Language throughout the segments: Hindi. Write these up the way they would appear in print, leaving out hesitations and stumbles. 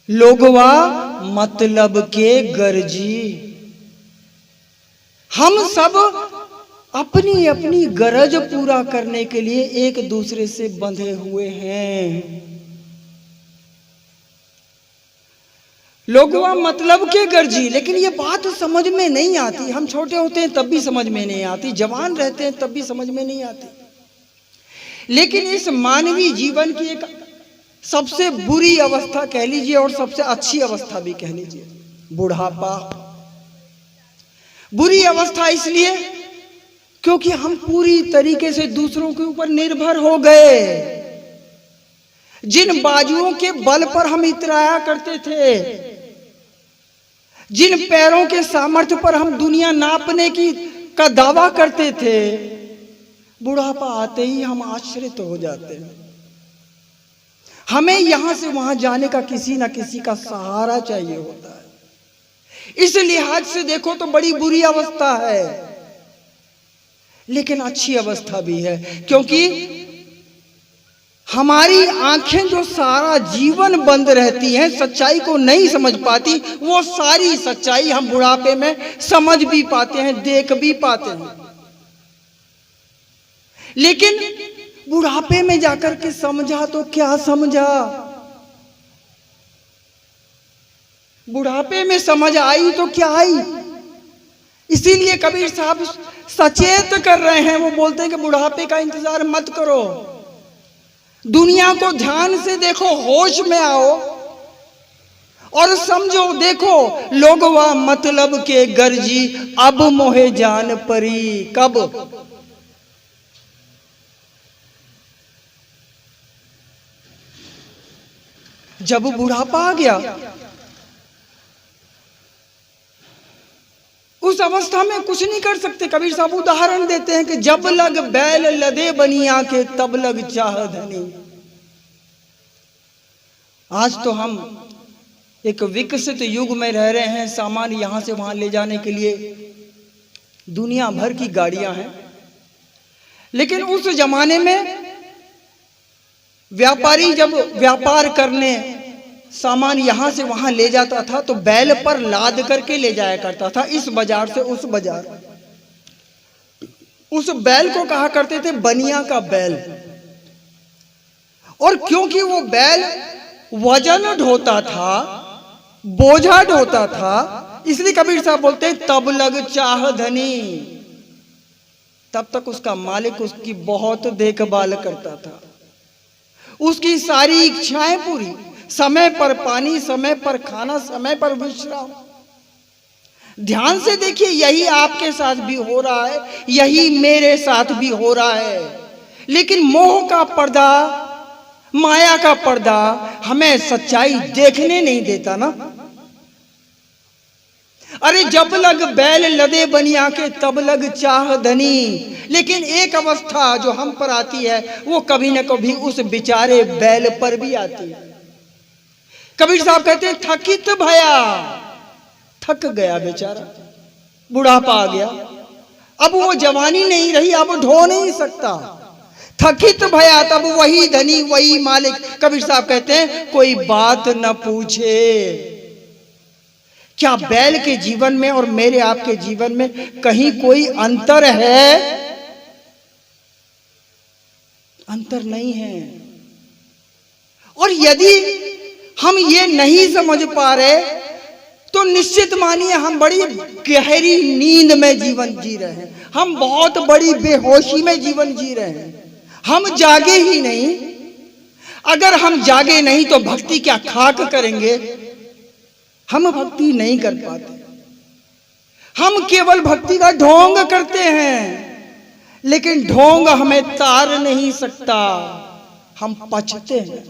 लोगवा मतलब के गर्जी। हम सब अपनी अपनी गरज पूरा करने के लिए एक दूसरे से बंधे हुए हैं। लोगवा मतलब के गर्जी, लेकिन ये बात समझ में नहीं आती। हम छोटे होते हैं तब भी समझ में नहीं आती, जवान रहते हैं तब भी समझ में नहीं आती। लेकिन इस मानवीय जीवन की एक सबसे बुरी अवस्था कह लीजिए और सबसे अच्छी अवस्था भी कह लीजिए, बुढ़ापा। बुरी अवस्था इसलिए क्योंकि हम पूरी तरीके से दूसरों के ऊपर निर्भर हो गए। जिन बाजुओं के बल पर हम इतराया करते थे, जिन पैरों के सामर्थ्य पर हम दुनिया नापने का दावा करते थे, बुढ़ापा आते ही हम आश्रित हो जाते हैं। हमें यहां से वहां जाने का किसी ना किसी का सहारा चाहिए होता है। इस लिहाज से देखो तो बड़ी बुरी अवस्था है, लेकिन अच्छी अवस्था भी है, क्योंकि हमारी आंखें जो सारा जीवन बंद रहती हैं, सच्चाई को नहीं समझ पाती, वो सारी सच्चाई हम बुढ़ापे में समझ भी पाते हैं, देख भी पाते हैं। लेकिन बुढ़ापे में जाकर के समझा तो क्या समझा, बुढ़ापे में समझ आई तो क्या आई। इसीलिए कबीर साहब सचेत कर रहे हैं। वो बोलते हैं कि बुढ़ापे का इंतजार मत करो, दुनिया को ध्यान से देखो, होश में आओ और समझो। देखो, लोगवा मतलब के गर्जी, अब मोहे जान परी कब। जब बुढ़ापा आ गया, उस अवस्था में कुछ नहीं कर सकते। कबीर साहब उदाहरण देते हैं कि जब लग बैल लदे बनिया के तब लग चाह धनी। आज तो हम एक विकसित युग में रह रहे हैं। सामान यहां से वहां ले जाने के लिए दुनिया भर की गाड़ियां हैं, लेकिन उस जमाने में व्यापारी जब व्यापार करने सामान यहां से वहां ले जाता था तो बैल पर लाद करके ले जाया करता था, इस बाजार से उस बाजार। उस बैल को कहा करते थे बनिया का बैल। और क्योंकि वो बैल वजन ढोता था, बोझा ढोता था, इसलिए कबीर साहब बोलते हैं तब लग चाह धनी। तब तक उसका मालिक उसकी बहुत देखभाल करता था, उसकी सारी इच्छाएं पूरी, समय पर पानी, समय पर खाना, समय पर विश्राम। ध्यान से देखिए, यही आपके साथ भी हो रहा है, यही मेरे साथ भी हो रहा है। लेकिन मोह का पर्दा, माया का पर्दा हमें सच्चाई देखने नहीं देता ना। अरे जब लग बैल लदे बनिया के तब लग चाह धनी। लेकिन एक अवस्था जो हम पर आती है, वो कभी न कभी उस बेचारे बैल पर भी आती है। कबीर साहब कहते हैं थकित भया, थक गया बेचारा, बुढ़ापा आ गया, अब वो जवानी नहीं रही, अब ढो नहीं सकता। थकित भया तब वही धनी वही मालिक। कबीर साहब कहते हैं कोई बात न पूछे। क्या बैल के जीवन में और मेरे आपके जीवन में कहीं कोई अंतर है? अंतर नहीं है। और यदि हम ये नहीं समझ पा रहे तो निश्चित मानिए हम बड़ी गहरी नींद में जीवन जी रहे हैं, हम बहुत बड़ी बेहोशी में जीवन जी रहे हैं। हम जागे ही नहीं। अगर हम जागे नहीं तो भक्ति क्या खाक करेंगे? हम भक्ति नहीं कर पाते, हम केवल भक्ति का ढोंग करते हैं, लेकिन ढोंग हमें तार नहीं सकता, हम पचते हैं।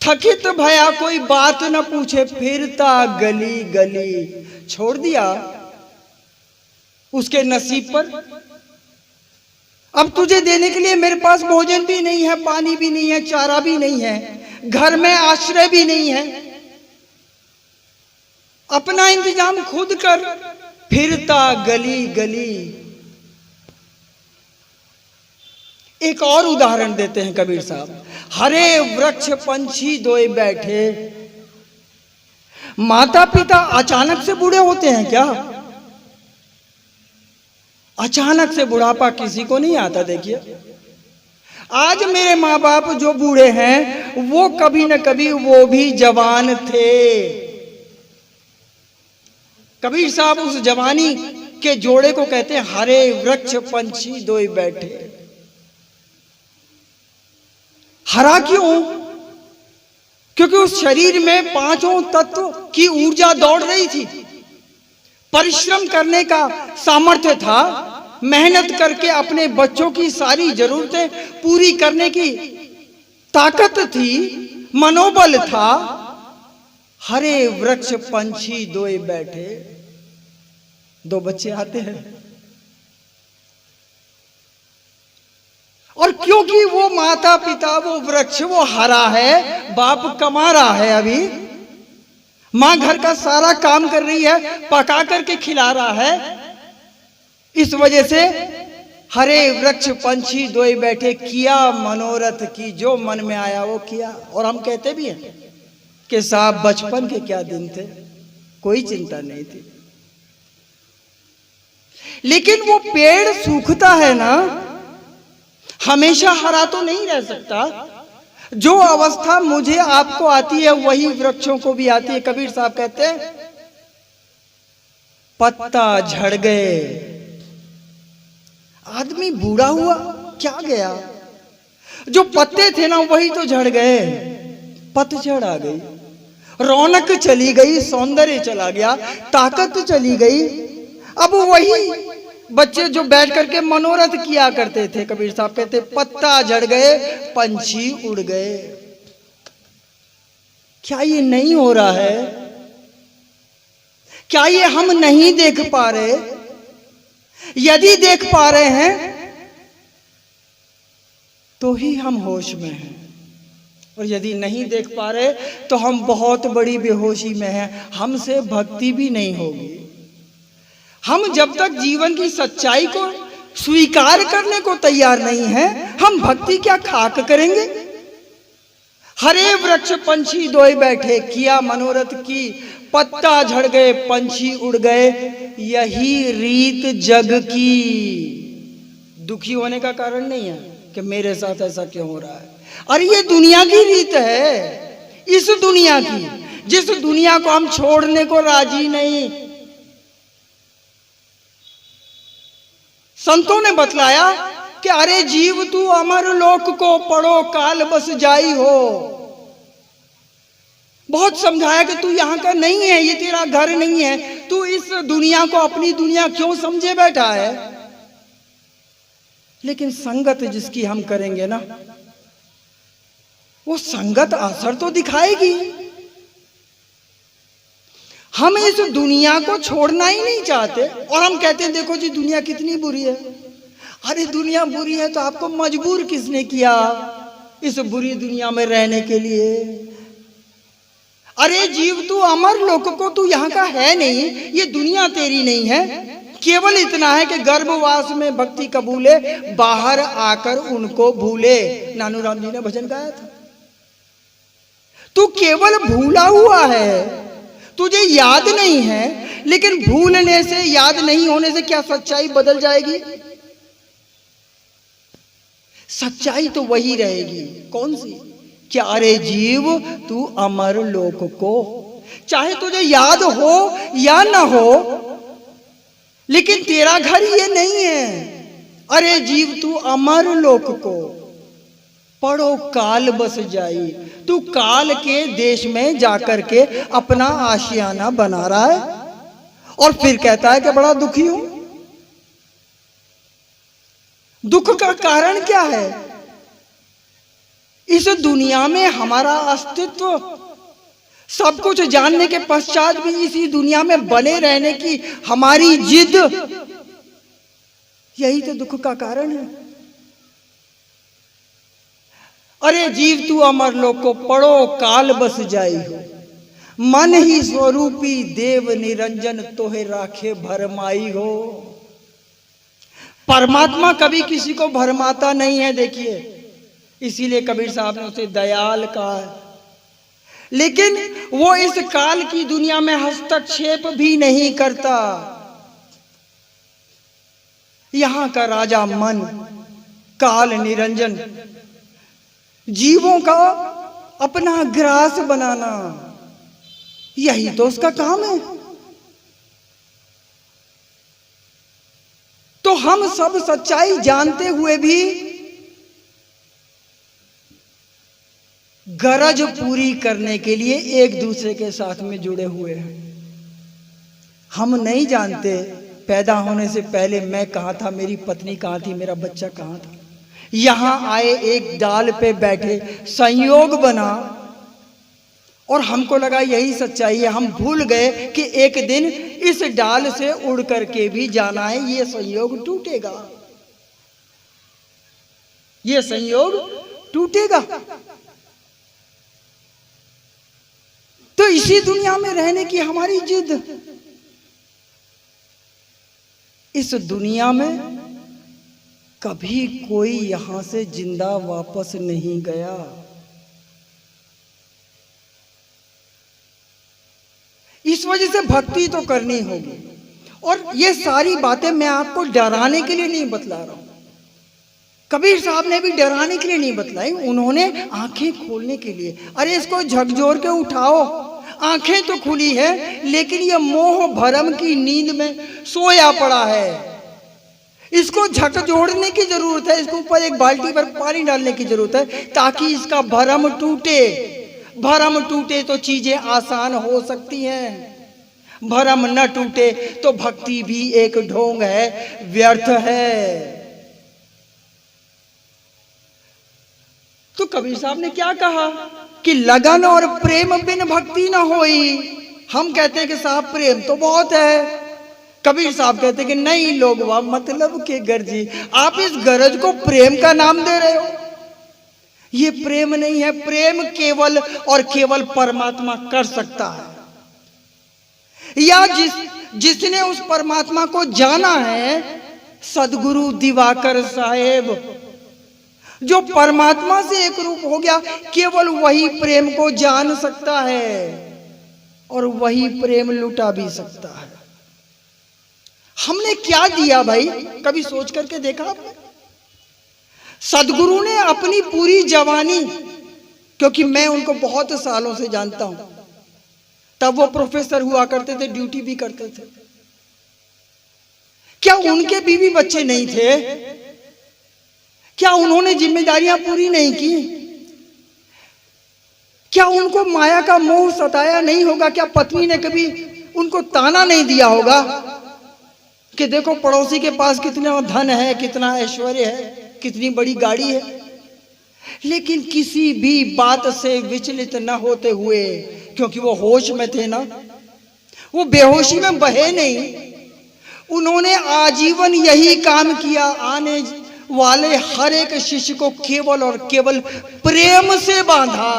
थकित भया कोई बात न पूछे, फिरता गली गली। छोड़ दिया उसके नसीब पर। अब तुझे देने के लिए मेरे पास भोजन भी नहीं है, पानी भी नहीं है, चारा भी नहीं है, घर में आश्रय भी नहीं है, अपना इंतजाम खुद कर। फिरता गली गली। एक और उदाहरण देते हैं कबीर साहब। हरे वृक्ष पंछी दोए बैठे। माता पिता अचानक से बूढ़े होते हैं क्या? अचानक से बुढ़ापा किसी को नहीं आता। देखिए आज मेरे माँ बाप जो बूढ़े हैं वो कभी न कभी वो भी जवान थे। कबीर साहब उस जवानी के जोड़े को कहते हैं हरे वृक्ष पंछी दोए बैठे। हरा क्यों? क्योंकि उस शरीर में पांचों तत्व की ऊर्जा दौड़ रही थी, परिश्रम करने का सामर्थ्य था, मेहनत करके अपने बच्चों की सारी जरूरतें पूरी करने की ताकत थी, मनोबल था। हरे वृक्ष पंछी दोए बैठे। दो बच्चे आते हैं और क्योंकि वो माता पिता, वो वृक्ष, वो हरा है, बाप कमा रहा है, अभी मां घर का सारा काम कर रही है, पका करके खिला रहा है, इस वजह से हरे वृक्ष पंछी दोए बैठे। किया मनोरथ की, जो मन में आया वो किया। और हम कहते भी हैं कि साहब बचपन के क्या दिन थे, कोई चिंता नहीं थी। लेकिन वो पेड़ सूखता है ना, हमेशा हरा तो नहीं रह सकता। जो अवस्था मुझे आपको आती है वही वृक्षों को भी आती है। कबीर साहब कहते हैं पत्ता झड़ गए। आदमी बूढ़ा हुआ, क्या गया? जो पत्ते थे ना वही तो झड़ गए। पतझड़ आ गई, रौनक चली गई, सौंदर्य चला गया, ताकत चली गई। अब वही बच्चे जो बैठ करके मनोरथ किया करते थे, कबीर साहब कहते पत्ता झड़ गए, पंछी उड़ गए। क्या ये नहीं हो रहा है? क्या ये हम नहीं देख पा रहे? यदि देख पा रहे हैं तो ही हम होश में हैं, और यदि नहीं देख पा रहे तो हम बहुत बड़ी बेहोशी में हैं। हमसे भक्ति भी नहीं होगी। हम जब तक जीवन की सच्चाई को स्वीकार करने को तैयार नहीं हैं, हम भक्ति क्या खाक करेंगे? हरे वृक्ष पंछी दोए बैठे, किया मनोरथ की, पत्ता झड़ गए, पंछी उड़ गए। यही रीत जग की। दुखी होने का कारण नहीं है कि मेरे साथ ऐसा क्यों हो रहा है। अरे ये दुनिया की रीत है, इस दुनिया की, जिस दुनिया को हम छोड़ने को राजी नहीं। संतों ने बतलाया कि अरे जीव तू अमर लोक को पढ़ो, काल बस जाई हो। बहुत समझाया कि तू यहाँ का नहीं है, ये तेरा घर नहीं है, तू इस दुनिया को अपनी दुनिया क्यों समझे बैठा है। लेकिन संगत जिसकी हम करेंगे ना, वो संगत असर तो दिखाएगी। हम इस दुनिया को छोड़ना ही नहीं चाहते, और हम कहते हैं देखो जी दुनिया कितनी बुरी है। अरे दुनिया बुरी है तो आपको मजबूर किसने किया इस बुरी दुनिया में रहने के लिए? अरे जीव तू अमर लोक को, तू यहाँ का है नहीं, ये दुनिया तेरी नहीं है। केवल इतना है कि गर्भवास में भक्ति कबूले, बाहर आकर उनको भूले। नानूराम जी ने भजन गाया था। तू केवल भूला हुआ है, तुझे याद नहीं है। लेकिन भूलने से, याद नहीं होने से क्या सच्चाई बदल जाएगी? सच्चाई तो वही रहेगी। कौन सी? क्या अरे जीव तू अमर लोक को, चाहे तुझे याद हो या ना हो, लेकिन तेरा घर ये नहीं है। अरे जीव तू अमर लोक को पढ़ो, काल बस जाई। तू काल के देश में जाकर के अपना आशियाना बना रहा है, और फिर कहता है कि बड़ा दुखी हूं। दुख का कारण क्या है? इस दुनिया में हमारा अस्तित्व, सब कुछ जानने के पश्चात भी इसी दुनिया में बने रहने की हमारी जिद, यही तो दुख का कारण है। अरे जीव तू अमर लोक को पढ़ो, काल बस जाई हो। मन ही स्वरूपी देव निरंजन, तोहे राखे भरमाई हो। परमात्मा कभी किसी को भरमाता नहीं है। देखिए इसीलिए कबीर साहब ने उसे दयाल कहा है। लेकिन वो इस काल की दुनिया में हस्तक्षेप भी नहीं करता। यहां का राजा मन, काल निरंजन, जीवों का अपना ग्रास बनाना, यही तो उसका काम है। तो हम सब सच्चाई जानते हुए भी गरज पूरी करने के लिए एक दूसरे के साथ में जुड़े हुए हैं। हम नहीं जानते पैदा होने से पहले मैं कहां था, मेरी पत्नी कहां थी, मेरा बच्चा कहां था। यहां आए, एक डाल पे बैठे, संयोग बना और हमको लगा यही सच्चाई है। हम भूल गए कि एक दिन इस डाल से उड़ करके भी जाना है। ये संयोग टूटेगा, ये संयोग टूटेगा। तो इसी दुनिया में रहने की हमारी जिद। इस दुनिया में कभी कोई यहां से जिंदा वापस नहीं गया। इस वजह से भक्ति तो करनी होगी। और ये सारी बातें मैं आपको डराने के लिए नहीं बतला रहा हूं। कबीर साहब ने भी डराने के लिए नहीं बतलाई, उन्होंने आंखें खोलने के लिए। अरे इसको झकझोर के उठाओ, आंखें तो खुली है लेकिन ये मोह भरम की नींद में सोया पड़ा है। इसको झकझोरने की जरूरत है, इसके ऊपर एक बाल्टी भर पानी डालने की जरूरत है ताकि इसका भरम टूटे। भरम टूटे तो चीजें आसान हो सकती हैं, भरम न टूटे तो भक्ति भी एक ढोंग है, व्यर्थ है। तो कबीर साहब ने क्या कहा कि लगन और प्रेम बिन भक्ति न होई। हम कहते हैं कि साहब प्रेम तो बहुत है, कबीर साहब कहते हैं कि नहीं लोग वाह मतलब के गरजी। आप इस गरज को प्रेम का नाम दे रहे हो, ये प्रेम नहीं है। प्रेम केवल और केवल परमात्मा कर सकता है, या जिसने उस परमात्मा को जाना है, सदगुरु दिवाकर साहेब, जो परमात्मा से एक रूप हो गया, केवल वही प्रेम को जान सकता है और वही प्रेम लुटा भी सकता है। हमने क्या दिया भाई, कभी सोच करके देखा आपने? सदगुरु ने अपनी पूरी जवानी, क्योंकि मैं उनको बहुत सालों से जानता हूं, तब वो प्रोफेसर हुआ करते थे, ड्यूटी भी करते थे। क्या उनके बीवी बच्चे नहीं थे? क्या उन्होंने जिम्मेदारियां पूरी नहीं की? क्या उनको माया का मोह सताया नहीं होगा? क्या पत्नी ने कभी उनको ताना नहीं दिया होगा कि देखो पड़ोसी के पास कितना धन है, कितना ऐश्वर्य है, कितनी बड़ी गाड़ी है? लेकिन किसी भी बात से विचलित न होते हुए, क्योंकि वो होश में थे ना, वो बेहोशी में बहे नहीं, उन्होंने आजीवन यही काम किया। आने वाले हर एक शिष्य को केवल और केवल प्रेम से बांधा।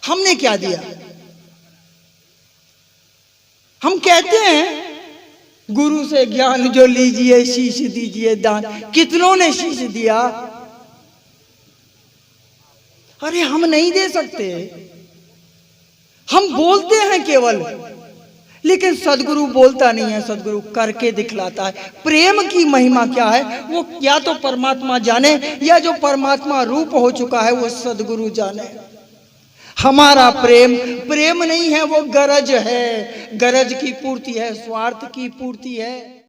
हमने क्या दिया? हम कहते हैं गुरु से ज्ञान जो लीजिए, शीश दीजिए दान। कितनों ने शीश दिया? अरे हम नहीं दे सकते, हम बोलते हैं केवल, लेकिन सदगुरु बोलता नहीं है, सदगुरु करके दिखलाता है। प्रेम की महिमा क्या है वो या तो परमात्मा जाने, या जो परमात्मा रूप हो चुका है वो सदगुरु जाने। हमारा प्रेम प्रेम नहीं है, वो गरज है, गरज की पूर्ति है, स्वार्थ की पूर्ति है।